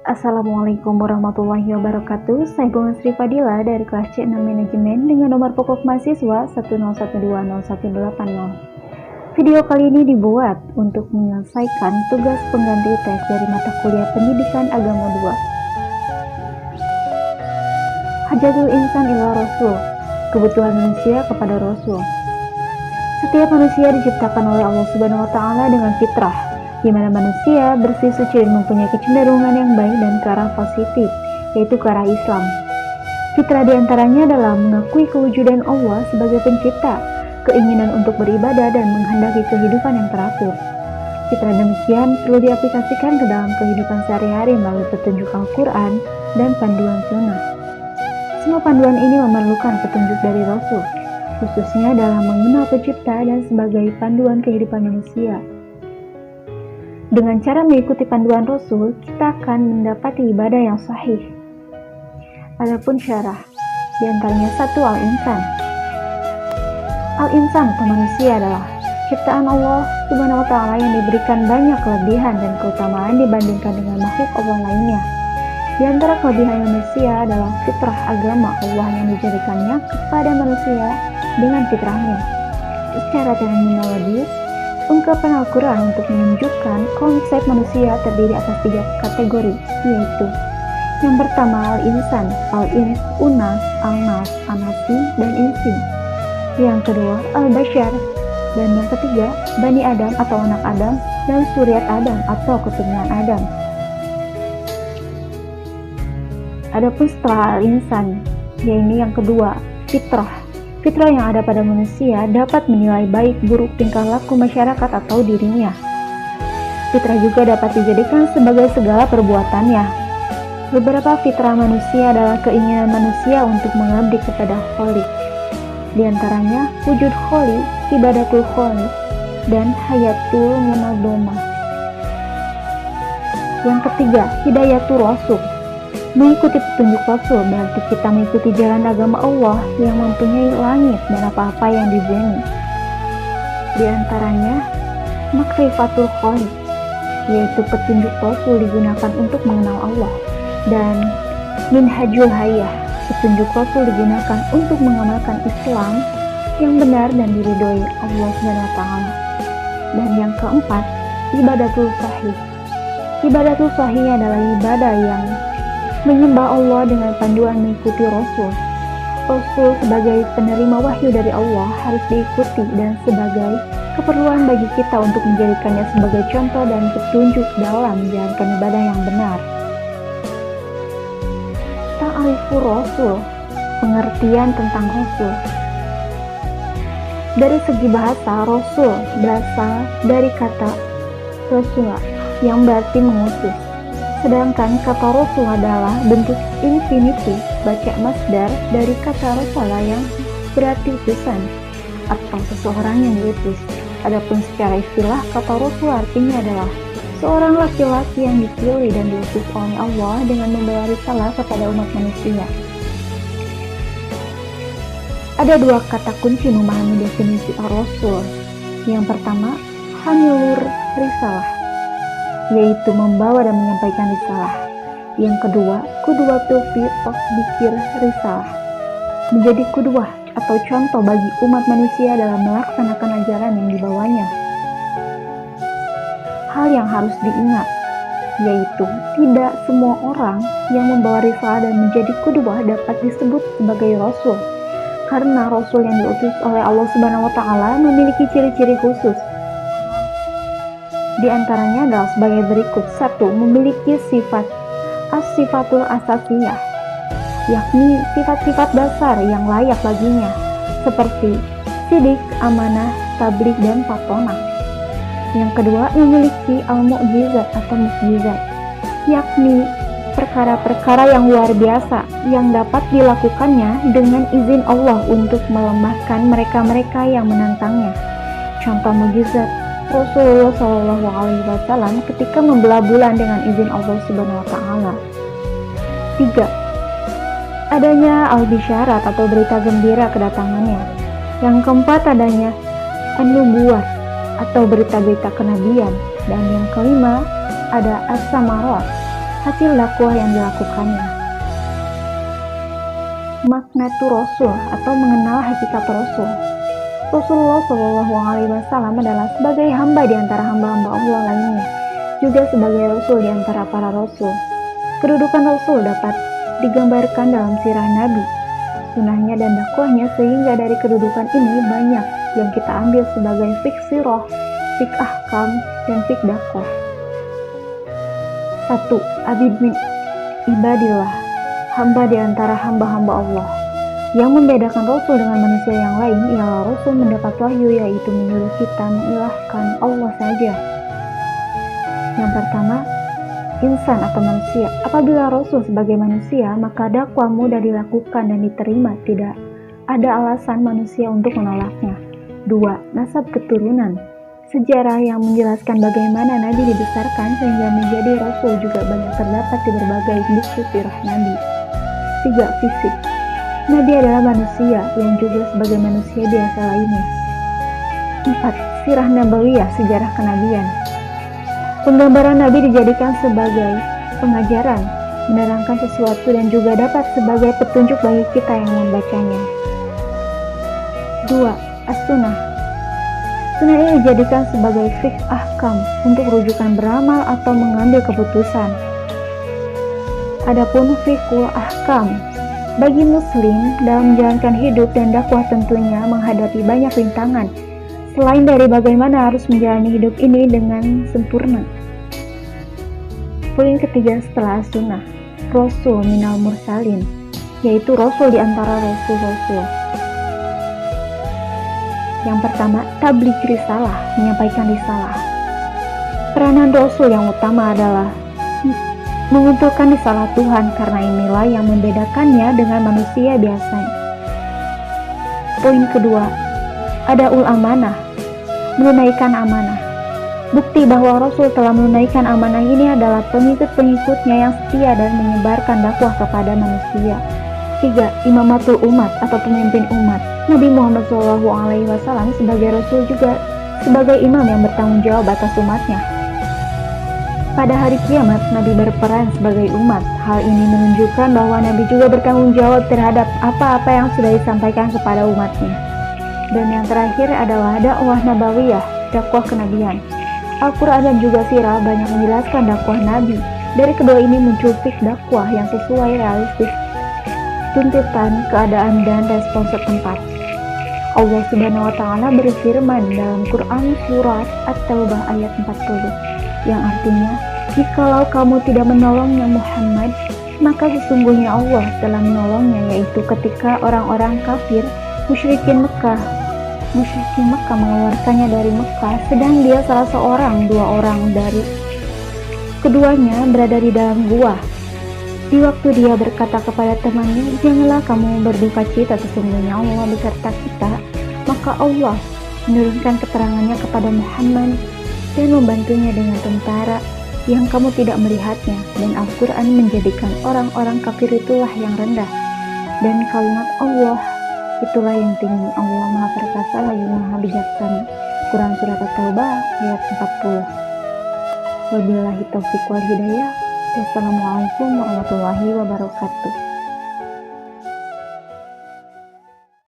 Assalamualaikum warahmatullahi wabarakatuh. Saya Bunga Sri Fadila dari kelas C6 Manajemen dengan nomor pokok mahasiswa 101201880. Video kali ini dibuat untuk menyelesaikan tugas pengganti tes dari mata kuliah Pendidikan Agama 2. Hajatul insan ila rasul, kebutuhan manusia kepada Rasul. Setiap manusia diciptakan oleh Allah Subhanahu wa taala dengan fitrah, di mana manusia bersih suci dan mempunyai kecenderungan yang baik dan ke arah positif, yaitu ke arah Islam. Fitrah diantaranya adalah mengakui kewujudan Allah sebagai pencipta, keinginan untuk beribadah dan menghendaki kehidupan yang teratur. Fitrah demikian perlu diaplikasikan ke dalam kehidupan sehari-hari melalui petunjuk Al-Quran dan panduan sunnah. Semua panduan ini memerlukan petunjuk dari Rasul, khususnya dalam mengenal pencipta dan sebagai panduan kehidupan manusia. Dengan cara mengikuti panduan Rasul, kita akan mendapati ibadah yang sahih. Adapun syarah, diantaranya 1. Al-insan. Al-insan atau manusia adalah ciptaan Allah Subhanahu wa taala yang diberikan banyak kelebihan dan keutamaan dibandingkan dengan makhluk Allah lainnya. Di antara kelebihan manusia adalah fitrah agama Allah yang dijadikannya kepada manusia dengan fitrahnya. Secara terminologis, ungkapan Al-Quran untuk menunjukkan konsep manusia terdiri atas 3 kategori, yaitu yang pertama al-insan, al-ins, unas, al-nas, anasi, dan insi. Yang kedua al-bashar, dan yang ketiga Bani Adam atau anak Adam, dan suriat Adam atau keturunan Adam. Adapun setelah al-insan, yaitu yang kedua fitrah. Fitrah yang ada pada manusia dapat menilai baik buruk tingkah laku masyarakat atau dirinya. Fitrah juga dapat dijadikan sebagai segala perbuatannya. Beberapa fitrah manusia adalah keinginan manusia untuk mengabdi kepada Khalik. Di antaranya wujud Khalik, ibadatul Khalik, dan hayatul munadzamah. Yang ketiga, hidayatul rasul. Mengikuti petunjuk Rasul berarti kita mengikuti jalan agama Allah yang mempunyai langit dan apa-apa yang di bumi. Di antaranya makrifatul khaliq, yaitu petunjuk Rasul digunakan untuk mengenal Allah, dan minhajul hayah, petunjuk Rasul digunakan untuk mengamalkan Islam yang benar dan diridhoi Allah Subhanahu wa taala. Dan yang keempat, ibadatul sahih. Ibadatul sahih adalah ibadah yang menyembah Allah dengan panduan mengikuti Rasul. Rasul sebagai penerima wahyu dari Allah harus diikuti dan sebagai keperluan bagi kita untuk menjadikannya sebagai contoh dan petunjuk dalam menjalankan ibadah yang benar. Ta'rifur Rasul, pengertian tentang Rasul. Dari segi bahasa, Rasul berasal dari kata Rasul yang berarti mengutus. Sedangkan kata Rasul adalah bentuk infinitif, baca masdar dari kata Rasala yang berarti utusan atau seseorang yang diutus. Adapun secara istilah, kata Rasul artinya adalah seorang laki-laki yang dipilih dan diutus oleh Allah dengan membawa risalah kepada umat manusia. Ada 2 kata kunci memahami definisi Ar-Rasul. Yang pertama, hamilur risalah, yaitu membawa dan menyampaikan risalah. Yang kedua, qudwatul fi tasdikir risalah, menjadi qudwah atau contoh bagi umat manusia dalam melaksanakan ajaran yang dibawanya. Hal yang harus diingat, yaitu tidak semua orang yang membawa risalah dan menjadi qudwah dapat disebut sebagai rasul, karena rasul yang diutus oleh Allah Subhanahu wa taala memiliki ciri-ciri khusus. Di antaranya adalah sebagai berikut. 1. Memiliki sifat as-sifatul asasiyah, yakni sifat-sifat dasar yang layak baginya, seperti sidik, amanah, tabligh, dan fatonah. Yang kedua, memiliki al-mu'jizat atau mukjizat, yakni perkara-perkara yang luar biasa yang dapat dilakukannya dengan izin Allah untuk melemahkan mereka-mereka yang menantangnya. Contoh mukjizat Rasulullah SAW ketika membelah bulan dengan izin Allah Subhanahu wa taala. 3. Adanya al-bisyarat atau berita gembira kedatangannya. Yang keempat, adanya an-nubuwah atau berita-berita kenabian. Dan yang kelima, ada as-samarat hasil dakwah yang dilakukannya. Maknatu Rasul atau mengenal hakikat Rasul. Rasulullah Shallallahu Alaihi Wasallam adalah sebagai hamba di antara hamba-hamba Allah lainnya, juga sebagai Rasul di antara para Rasul. Kedudukan Rasul dapat digambarkan dalam sirah Nabi, sunahnya dan dakwahnya, sehingga dari kedudukan ini banyak yang kita ambil sebagai fik sirah, fik ahkam, dan fik dakwah. 1. Abid min ibadillah, hamba di antara hamba-hamba Allah. Yang membedakan Rasul dengan manusia yang lain ialah Rasul mendapat wahyu, yaitu menyuruh kita mengilahkan Allah saja. Yang pertama, insan atau manusia. Apabila Rasul sebagai manusia, maka dakwah mudah dilakukan dan diterima, tidak ada alasan manusia untuk menolaknya. 2. Nasab keturunan. Sejarah yang menjelaskan bagaimana Nabi dibesarkan sehingga menjadi Rasul juga banyak terdapat di berbagai buku sirah Nabi. 3. Fisik. Nabi adalah manusia yang juga sebagai manusia biasa lainnya. 4. Sirah Nabawiyah, sejarah kenabian. Penggambaran Nabi dijadikan sebagai pengajaran, menerangkan sesuatu dan juga dapat sebagai petunjuk bagi kita yang membacanya. 2. As-Sunnah. Sunnah ini dijadikan sebagai fiqh ahkam untuk rujukan beramal atau mengambil keputusan. Adapun fiqhul ahkam bagi muslim dalam menjalankan hidup dan dakwah tentunya menghadapi banyak rintangan, selain dari bagaimana harus menjalani hidup ini dengan sempurna. Poin ketiga setelah sunnah, Rasul minal mursalin, yaitu Rasul di antara Rasul-Rasul. Yang pertama, tabligh risalah, menyampaikan risalah. Peranan Rasul yang utama adalah mengumpulkan risalah Tuhan, karena inilah yang membedakannya dengan manusia biasanya. Poin kedua, adaul amanah, menunaikan amanah. Bukti bahwa Rasul telah menunaikan amanah ini adalah pengikut-pengikutnya yang setia dan menyebarkan dakwah kepada manusia. 3. Imamatul umat atau pemimpin umat. Nabi Muhammad SAW sebagai Rasul juga sebagai imam yang bertanggung jawab atas umatnya. Pada hari kiamat, Nabi berperan sebagai umat. Hal ini menunjukkan bahwa Nabi juga bertanggung jawab terhadap apa-apa yang sudah disampaikan kepada umatnya. Dan yang terakhir adalah dakwah nabawiyah, dakwah kenabian. Al-Quran dan juga sirah banyak menjelaskan dakwah Nabi. Dari kedua ini muncul fik dakwah yang sesuai realistis, tuntutan, keadaan, dan respon setempat. Allah Subhanahu wa Ta'ala berfirman dalam Quran surat At-Taubah ayat 40, yang artinya, jikalau kamu tidak menolongnya Muhammad, maka sesungguhnya Allah telah menolongnya, yaitu ketika orang-orang kafir musyrikin Mekah mengeluarkannya dari Mekah, sedang dia salah seorang, dua orang dari keduanya berada di dalam gua. Di waktu dia berkata kepada temannya, janganlah kamu berduka cita, sesungguhnya Allah beserta kita, maka Allah menurunkan keterangannya kepada Muhammad dan membantunya dengan tentara yang kamu tidak melihatnya, dan Al-Quran menjadikan orang-orang kafir itulah yang rendah, dan kalimat Allah itulah yang tinggi. Allah Maha Perkasa lagi Maha Bijaksana. Quran Surat At-Taubah ayat 40. Wabillahi taufiq wal hidayah. Wassalamualaikum warahmatullahi wabarakatuh.